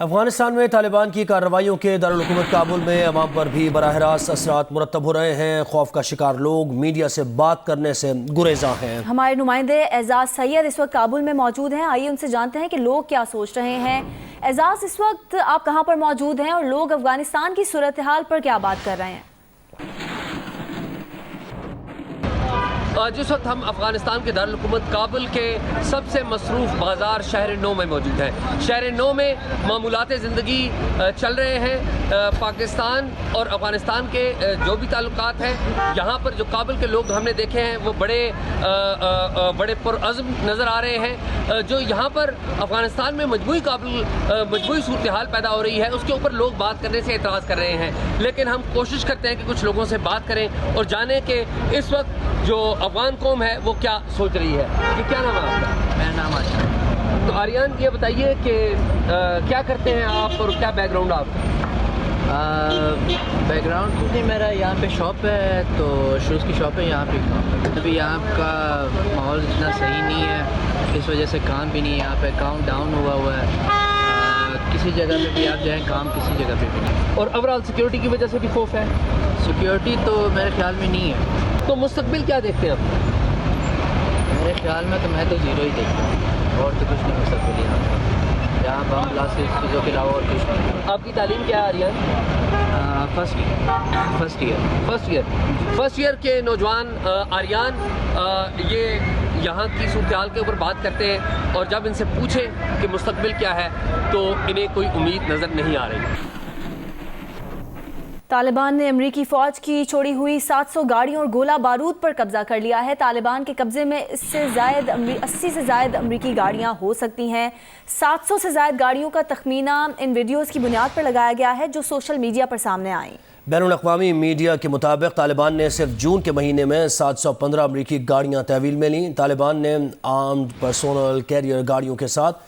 अफगानिस्तान में तालिबान की कार्रवाइयों के दारुल-हुकूमत काबुल में अवाम पर भी बराह रास्त असरात मुरतब हो रहे हैं। खौफ का शिकार लोग मीडिया से बात करने से गुरेजा हैं। हमारे नुमाइंदे एजाज सैयद इस वक्त काबुल में मौजूद हैं। आइए उनसे जानते हैं कि लोग क्या सोच रहे हैं। एजाज, इस वक्त आप कहाँ पर मौजूद हैं और लोग अफगानिस्तान की सूरत हाल पर क्या बात कर रहे हैं? जिस वक्त हम अफगानिस्तान के दारुल-हुकूमत काबुल के सबसे मसरूफ़ बाज़ार शहर नौ में मौजूद हैं। शहर नौ में मामूलात ज़िंदगी चल रहे हैं। पाकिस्तान और अफगानिस्तान के जो भी ताल्लुकात हैं, यहाँ पर जो काबुल के लोग हमने देखे हैं वो बड़े पुरअज़्म नज़र आ रहे हैं। जो यहाँ पर अफगानिस्तान में मजबूरी सूरत हाल पैदा हो रही है, उसके ऊपर लोग बात करने से एतराज़ कर रहे हैं। लेकिन हम कोशिश करते हैं कि कुछ लोगों से बात करें और जानें कि इस वक्त जो अफगान कौम है वो क्या सोच रही है। ये क्या नाम है आपका? मेरा नाम आर्यन। तो आर्यन, ये बताइए कि क्या करते हैं आप और क्या बैकग्राउंड आपका? बैकग्राउंड कुछ नहीं, मेरा यहाँ पे शॉप है, तो शूज़ की शॉप है यहाँ पे। अभी यहाँ का माहौल इतना सही नहीं है, इस वजह से काम भी नहीं है। यहाँ पे काउंट डाउन हुआ है। किसी जगह पे भी आप जाएँ, काम किसी जगह पे भी नहीं। और ओवरऑल सिक्योरिटी की वजह से भी खौफ है? सिक्योरिटी तो मेरे ख्याल में नहीं है। तो मुस्तकबिल क्या देखते हैं आप? मेरे ख्याल में तो मैं तो ज़ीरो ही देखता हूँ, और तो कुछ नहीं मुस्तकबिल यहाँ बम ब्लास्ट चीज़ों के अलावा और कुछ नहीं। आपकी तालीम क्या है आर्यन? फर्स्ट ईयर के नौजवान आर्यन ये यहाँ की सूरत हाल के ऊपर बात करते हैं, और जब इनसे पूछें कि मुस्तकबिल क्या है तो इन्हें कोई उम्मीद नज़र नहीं आ रही। तालिबान ने अमरीकी फ़ौज की छोड़ी हुई 700 गाड़ियों और गोला बारूद पर कब्जा कर लिया है। तालिबान के कब्जे में 80 से ज़ायद अमरीकी गाड़ियां हो सकती हैं। 700 से ज़ायद गाड़ियों का तखमीना इन वीडियोज़ की बुनियाद पर लगाया गया है जो सोशल मीडिया पर सामने आई। बैनुल-अक़वामी मीडिया के मुताबिक तालिबान ने सिर्फ जून के महीने में 715 अमरीकी गाड़ियाँ तहवील में लीं। तालिबान ने आर्म्ड पर्सोनल कैरियर गाड़ियों के साथ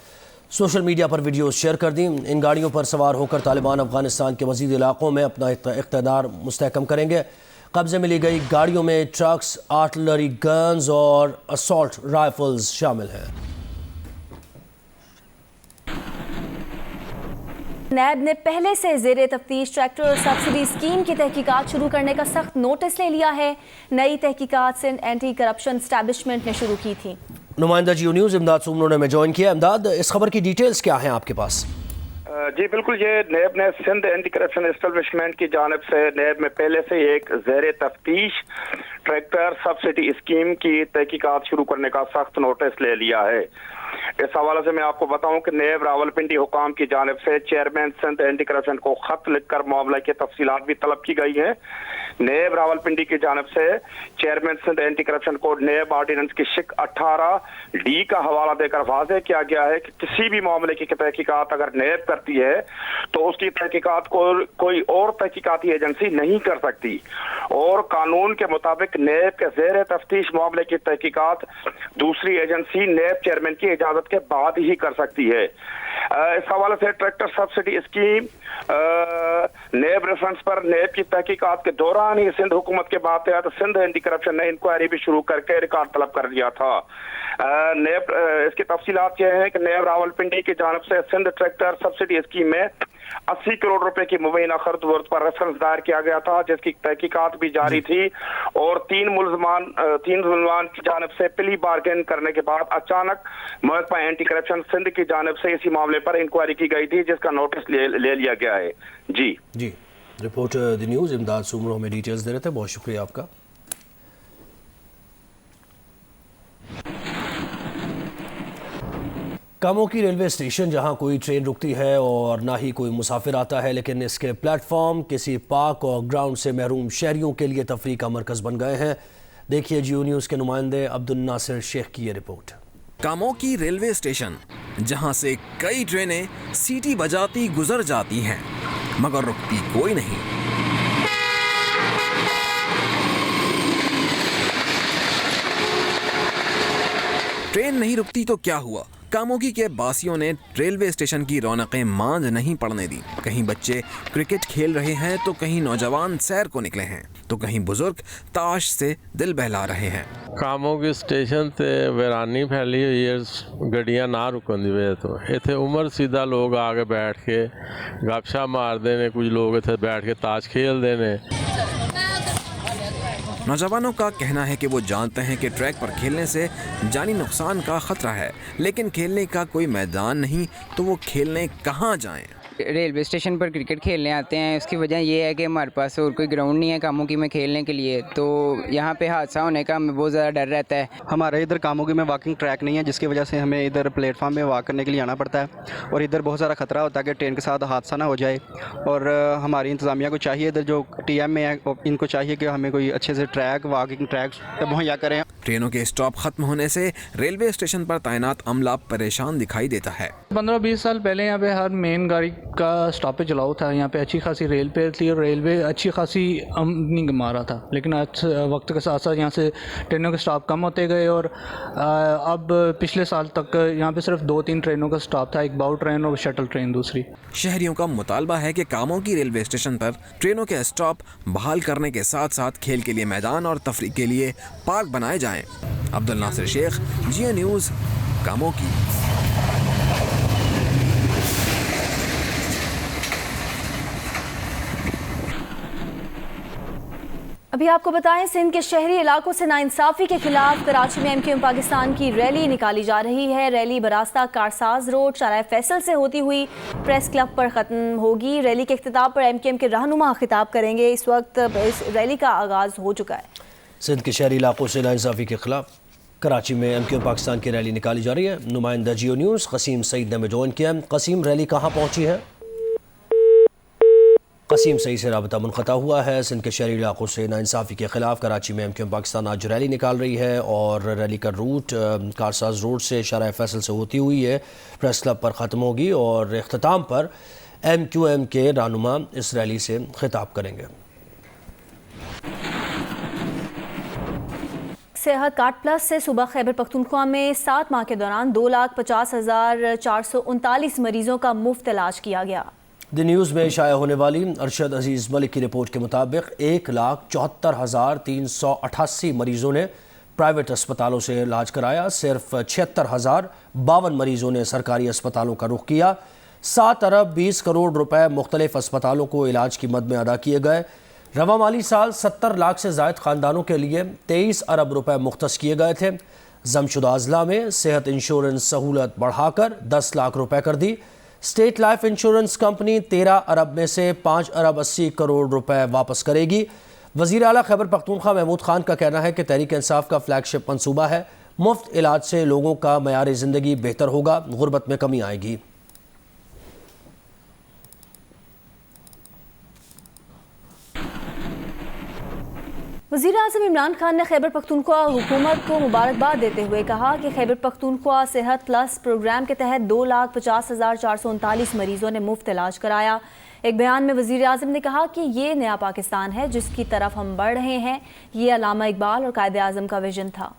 सोशल मीडिया पर वीडियो शेयर कर दी। इन गाड़ियों पर सवार होकर तालिबान अफगानिस्तान के मज़ीद इलाकों में अपना इक़्तिदार मुस्तहकम करेंगे। कब्जे में ली गई गाड़ियों में ट्रक्स, आर्टिलरी गन्स और असॉल्ट राइफल्स शामिल हैं। नैब ने पहले से ज़ेरे तफ्तीश ट्रैक्टर और सब्सिडी स्कीम की तहकीकात शुरू करने का सख्त नोटिस ले लिया है। नई तहकीकात सिंध एंटी करप्शन एस्टैब्लिशमेंट ने शुरू की थी। नुमाइंदा जियो न्यूज़ इमदाद सुमनो ने में ज्वाइन किया। इमदाद, इस खबर की डिटेल्स क्या हैं आपके पास? जी बिल्कुल, ये नैब ने सिंध एंटी करप्शन एस्टैब्लिशमेंट की जानिब से नैब में पहले से एक ज़ेरे तफ्तीश ट्रैक्टर सब्सिडी स्कीम की तहकीकात शुरू करने का सख्त नोटिस ले लिया है। इस हवाले से मैं आपको बताऊं कि नैब रावलपिंडी हुकाम की जानिब से चेयरमैन सिंध एंटी करप्शन को खत लिखकर मामले की तफसीलात भी तलब की गई है। नैब रावलपिंडी की जानिब से चेयरमैन सिंध एंटी करप्शन को नैब ऑर्डिनेंस की शिक 18D का हवाला देकर वाज़ेह किया गया है कि किसी भी मामले की तहकीकात अगर नैब करती है तो उसकी तहकीकात को कोई और तहकीकाती एजेंसी नहीं कर सकती, और कानून के मुताबिक नैब के ज़ेरे तफ्तीश मामले की तहकीकात दूसरी एजेंसी नैब चेयरमैन की इजाजत के बाद ही कर सकती है। इस हवाले से ट्रैक्टर सब्सिडी स्कीम नैब रेफरेंस पर नैब की तहकीकात के दौरान ही सिंध हुकूमत के मातहत सिंध एंटी करप्शन ने इंक्वायरी भी शुरू करके रिकॉर्ड तलब कर लिया था। नैब इसकी तफसीलात यह है कि नैब रावलपिंडी की जानिब से सिंध ट्रैक्टर सब्सिडी स्कीम में 80 करोड़ रुपए की मुबैना खर्च वर्त पर रेफरेंस दायर किया गया था, जिसकी तहकीकात भी जारी थी, और तीन मुल्जमान की जानिब से प्ली बार्गेन करने के बाद अचानक महकमा एंटी करप्शन सिंध की जानिब से इसी मामले पर इंक्वायरी की गई थी, जिसका नोटिस ले लिया गया है। जी रिपोर्टर द न्यूज़ इमदाद सुमनो हमें डिटेल्स दे रहे थे, बहुत शुक्रिया आपका। कामों की रेलवे स्टेशन जहां कोई ट्रेन रुकती है और ना ही कोई मुसाफिर आता है, लेकिन इसके प्लेटफॉर्म किसी पार्क और ग्राउंड से महरूम शहरियों के लिए तफरीह का मरकज़ बन गए हैं। देखिए जियो न्यूज़ के नुमाइंदे अब्दुल नासिर शेख की ये रिपोर्ट। कामों की रेलवे स्टेशन जहां से कई ट्रेनें सीटी बजाती गुजर जाती हैं, मगर रुकती कोई नहीं। ट्रेन नहीं रुकती तो क्या हुआ, कामोगी के बासियों ने रेलवे स्टेशन की रौनकें मांझ नहीं पड़ने दी। कहीं बच्चे क्रिकेट खेल रहे हैं तो कहीं नौजवान सैर को निकले हैं तो कहीं बुजुर्ग ताश से दिल बहला रहे हैं। कामोगी स्टेशन ते वीरानी फैली हुई है, गड्डियां ना रुकन दी वजह तो इत्थे उम्र सीधा लोग आके बैठ के गपशप मारते हैं, कुछ लोग इत्थे बैठ के ताश खेलते हैं। नौजवानों का कहना है कि वो जानते हैं कि ट्रैक पर खेलने से जानी नुकसान का खतरा है, लेकिन खेलने का कोई मैदान नहीं तो वो खेलने कहाँ जाएं? रेलवे स्टेशन पर क्रिकेट खेलने आते हैं। उसकी वजह ये है कि हमारे पास और कोई ग्राउंड नहीं है कामोगी में खेलने के लिए, तो यहाँ पे हादसा होने का हमें बहुत ज़्यादा डर रहता है। हमारे इधर कामोगी में वॉकिंग ट्रैक नहीं है, जिसकी वजह से हमें इधर प्लेटफार्म में वॉक करने के लिए आना पड़ता है और इधर बहुत सारा ख़तरा होता है कि ट्रेन के साथ हादसा ना हो जाए। और हमारी इंतज़ामिया को चाहिए, इधर जो TM में है इनको चाहिए कि हमें कोई अच्छे से ट्रैक वॉकिंग ट्रैक मुहैया करें। ट्रेनों के स्टॉप खत्म होने से रेलवे स्टेशन पर तैनात अमला परेशान दिखाई देता है। 15-20 साल पहले यहाँ पे हर मेन गाड़ी का स्टॉपेज चलाओ था, यहाँ पे अच्छी खासी रेल पे थी और रेलवे अच्छी खासी आमदनी कमा रहा था। लेकिन आज वक्त के साथ साथ यहाँ से ट्रेनों के स्टॉप कम होते गए और अब पिछले साल तक यहाँ पे सिर्फ 2-3 ट्रेनों का स्टॉप था, एक बाउ ट्रेन और शटल ट्रेन दूसरी। शहरियों का मुतालबा है कि कामोगी रेलवे स्टेशन पर ट्रेनों के स्टॉप बहाल करने के साथ साथ खेल के लिए मैदान और तफरीह के लिए पार्क बनाए जाएं। अब्दुल नासिर शेख, जियो न्यूज़, कामोगी। अभी आपको बताएं, सिंध के शहरी इलाकों से नाइंसाफ़ी के खिलाफ कराची में MQM पाकिस्तान की रैली निकाली जा रही है। रैली बरास्ता कारसाज रोड शाराय फैसल से होती हुई प्रेस क्लब पर ख़त्म होगी। रैली के इख्तिताम पर MQM के रहनुमा खिताब करेंगे। इस वक्त इस रैली का आगाज़ हो चुका है। सिंध के शहरी इलाकों से नाइंसाफ़ी के खिलाफ कराची में MQM पाकिस्तान की रैली निकाली जा रही है। नुमाइंदा जियो न्यूज़ कसीम सईद ने हमें ज्वाइन किया। कसीम, रैली कहाँ पहुँची है? कसीम सही से रबता मुनक़ता हुआ है। सिंध के शहरी इलाकों से नाइंसाफ़ी के ख़िलाफ़ कराची में MQM पाकिस्तान आज रैली निकाल रही है और रैली का रूट कारसाज रोड से शाराय फैसल से होती हुई है प्रेस क्लब पर ख़त्म होगी और इख्तिताम पर MQM के रहनुमा इस रैली से खिताब करेंगे। सेहत कार्ड प्लस से सुबह खैबर पख्तूनख्वा में 7 माह के दौरान 2,50,439 मरीजों का मुफ्त इलाज किया गया। द न्यूज़ में शाया होने वाली अरशद अजीज़ मलिक की रिपोर्ट के मुताबिक 1,74,388 मरीजों ने प्राइवेट अस्पतालों से इलाज कराया। सिर्फ 76,052 मरीजों ने सरकारी अस्पतालों का रुख किया। 7 अरब 20 करोड़ रुपए मुख्तलिफ अस्पतालों को इलाज की मद में अदा किए गए। रवा माली साल 70 लाख से ज़ायद ख़ानदानों के लिए 23 अरब रुपए मुख्तस किए गए थे। जमशुदा अजला में सेहत इंश्योरेंस सहूलत बढ़ाकर 10 लाख रुपए कर दी। स्टेट लाइफ इंश्योरेंस कंपनी 13 अरब में से 5 अरब 80 करोड़ रुपए वापस करेगी। वज़ीर आला खैबर पख्तूनख्वा महमूद खान का कहना है कि तहरीक इंसाफ का फ्लैगशिप मंसूबा है। मुफ्त इलाज से लोगों का मयार ज़िंदगी बेहतर होगा, गुर्बत में कमी आएगी। वज़ीर आज़म इमरान खान ने खैबर पख्तूनख्वा हुकूमत को मुबारकबाद देते हुए कहा कि खैबर पख्तूनख्वा सेहत प्लस प्रोग्राम के तहत 2,50,439 मरीजों ने मुफ्त इलाज कराया। एक बयान में वज़ीर आज़म ने कहा कि ये नया पाकिस्तान है जिसकी तरफ हम बढ़ रहे हैं। ये अल्लामा इकबाल और कायदे आज़म का विजन था।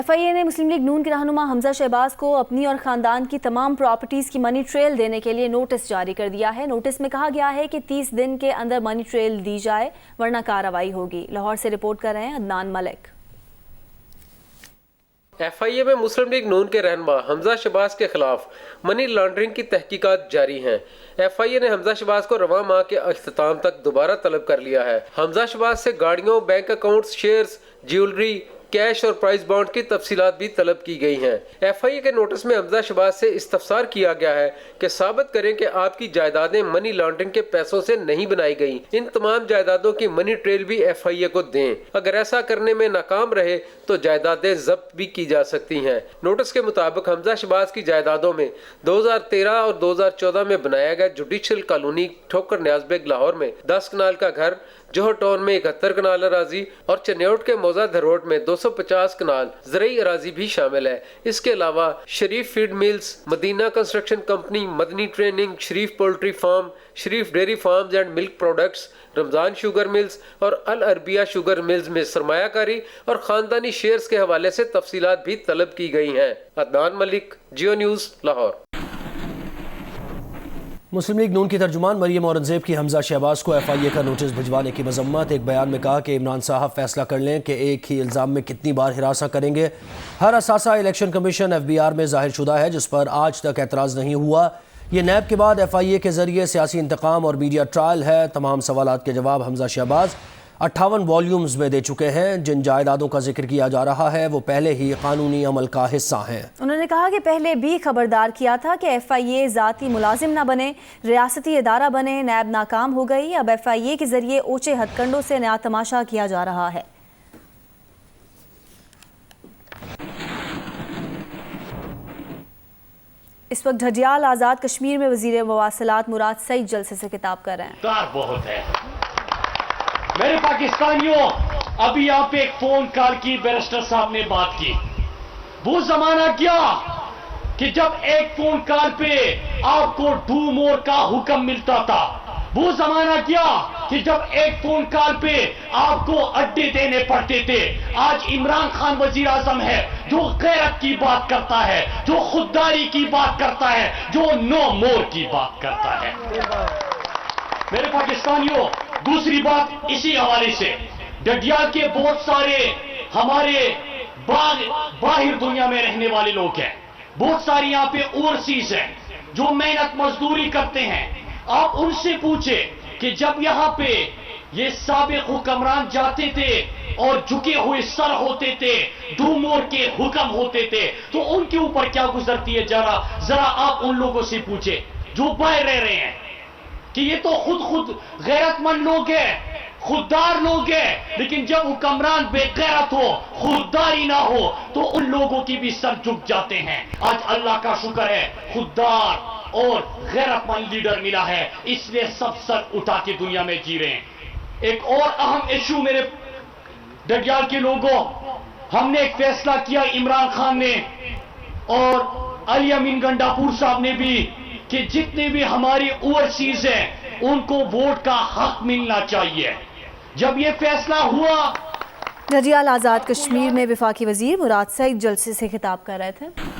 FIA ने मुस्लिम लीग नून के रहनुमा हमजा शहबाज को अपनी और ख़ानदान की तमाम प्रॉपर्टीज़ की मनी ट्रेल देने के लिए नोटिस जारी कर दिया है। नोटिस में कहा गया है कि 30 दिन के अंदर मनी ट्रेल दी जाए वरना कार्रवाई होगी। लाहौर से रिपोर्ट कर रहे हैं अदनान मलिक। FIA में मुस्लिम लीग नून के रहनुमा हमजा शहबाज के खिलाफ मनी लॉन्ड्रिंग की तहकीकात जारी हैं। FIA ने हमजा शहबाज को रवां माह के अख्तिताम तक दोबारा तलब कर लिया है। हमजा शहबाज से गाड़ियों, bank accounts, shares, jewellery, cash और प्राइस बॉन्ड की तफसीलात भी तलब की गई हैं। FIA के नोटिस में हमजा शहबाज से इस्तफसार किया गया है कि साबित करें कि आपकी जायदादें मनी लॉन्ड्रिंग के पैसों से नहीं बनाई गई। इन तमाम जायदादों की मनी ट्रेल भी FIA को दें। अगर ऐसा करने में नाकाम रहे तो जायदादें जब्त भी की जा सकती हैं। नोटिस के मुताबिक हमजा शहबाज की जायदादों में 2013 और 2014 में बनाया गया जुडिशल कॉलोनी ठोकर न्याज बेग लाहौर में 10 कनाल का घर, जोहर टाउन में 71 कनाल अराजी और चन्योट के मौजा रोड में 2 250 कनाल ज़रई अराजी भी शामिल है। इसके अलावा Sharif feed mills, Madina construction company, Madni training, Sharif poultry farm, Sharif dairy farms and milk products, Ramzan sugar mills और अल अरबिया शुगर मिल्स में सरमायाकारी और खानदानी शेयर्स के हवाले से तफसीलात भी तलब की गई हैं। अदनान मलिक, जियो न्यूज़, लाहौर। मुस्लिम लीग नून की तर्जुमान मरियम औरंगजेब की हमजा शहबाज को FIA का नोटिस भिजवाने की मजम्मत। एक बयान में कहा कि इमरान साहब फैसला कर लें कि एक ही इल्ज़ाम में कितनी बार हिरासा करेंगे। हर असासा इलेक्शन कमीशन FBR में जाहिर शुदा है, जिस पर आज तक एतराज़ नहीं हुआ। ये नैब के बाद FIA के जरिए सियासी इंतकाम और मीडिया ट्रायल है। तमाम सवालात के जवाब हमजा शहबाज 58 वॉल्यूम्स में दे चुके हैं। जिन जायदादों का जिक्र किया जा रहा है वो पहले ही कानूनी अमल का हिस्सा हैं। उन्होंने कहा कि पहले भी खबरदार किया था कि FIA ज़ाती मुलाजिम न बने, रियासती इदारा बने। नैब नाकाम हो गई। अब FIA के जरिए ऊंचे हथकंडों से नया तमाशा किया जा रहा है। इस वक्त ढडियाल आज़ाद कश्मीर में वज़ीर मवासिलात मुराद सईद जलसे से खिताब कर रहे हैं। बहुत है मेरे पाकिस्तानियों, अभी यहाँ पे एक फोन कॉल की बैरिस्टर साहब ने बात की। वो जमाना क्या कि जब एक फोन कॉल पे आपको डू मोर का हुक्म मिलता था। वो जमाना क्या कि जब एक फोन कॉल पे आपको अड्डे देने पड़ते थे। आज इमरान खान वजीर आजम है जो गैरत की बात करता है, जो खुददारी की बात करता है, जो नो मोर की बात करता है। मेरे पाकिस्तानियों, दूसरी बात इसी हवाले से, डडियाल के बहुत सारे हमारे बाहर दुनिया में रहने वाले लोग हैं, बहुत सारे यहाँ पे ओवरसीज हैं जो मेहनत मजदूरी करते हैं। आप उनसे पूछे कि जब यहाँ पे ये साबिक हुक्मरान जाते थे और झुके हुए सर होते थे, डूमोर के हुक्म होते थे, तो उनके ऊपर क्या गुजरती है जरा आप उन लोगों से पूछे जो बाहर रह रहे हैं कि ये तो खुद गैरतमंद लोग हैं, खुददार लोग हैं, लेकिन जब हुक्मरान बेगैरत हो, खुददारी ना हो, तो उन लोगों की भी सर झुक जाते हैं। आज अल्लाह का शुक्र है, खुददार और गैरतमंद लीडर मिला है, इसलिए सब सर उठा के दुनिया में जी रहे हैं। एक और अहम इशू मेरे डडियाल के लोगों, हमने एक फैसला किया, इमरान खान ने और अली अमीन गंडापुर साहब ने भी, कि जितने भी हमारी ओवरसीज हैं उनको वोट का हक मिलना चाहिए। जब ये फैसला हुआ, ढडियाल आज़ाद कश्मीर में वफाकी वजीर मुराद सईद जलसे से खिताब कर रहे थे।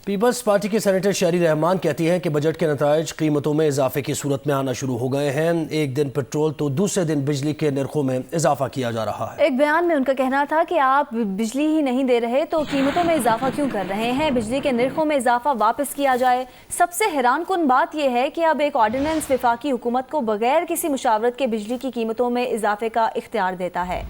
पीपल्स पार्टी के सेनेटर शहरी रहमान कहती हैं कि बजट के नताइज कीमतों में इजाफे की सूरत में आना शुरू हो गए हैं। एक दिन पेट्रोल तो दूसरे दिन बिजली के निर्खों में इजाफा किया जा रहा है। एक बयान में उनका कहना था कि आप बिजली ही नहीं दे रहे तो कीमतों में इजाफा क्यों कर रहे हैं, बिजली के निर्खों में इजाफा वापस किया जाए। सबसे हैरानकुन बात यह है कि अब एक ऑर्डिनेंस वफाकी हुकूमत को बगैर किसी मुशावरत के बिजली की कीमतों में इजाफे का इख्तियार देता है।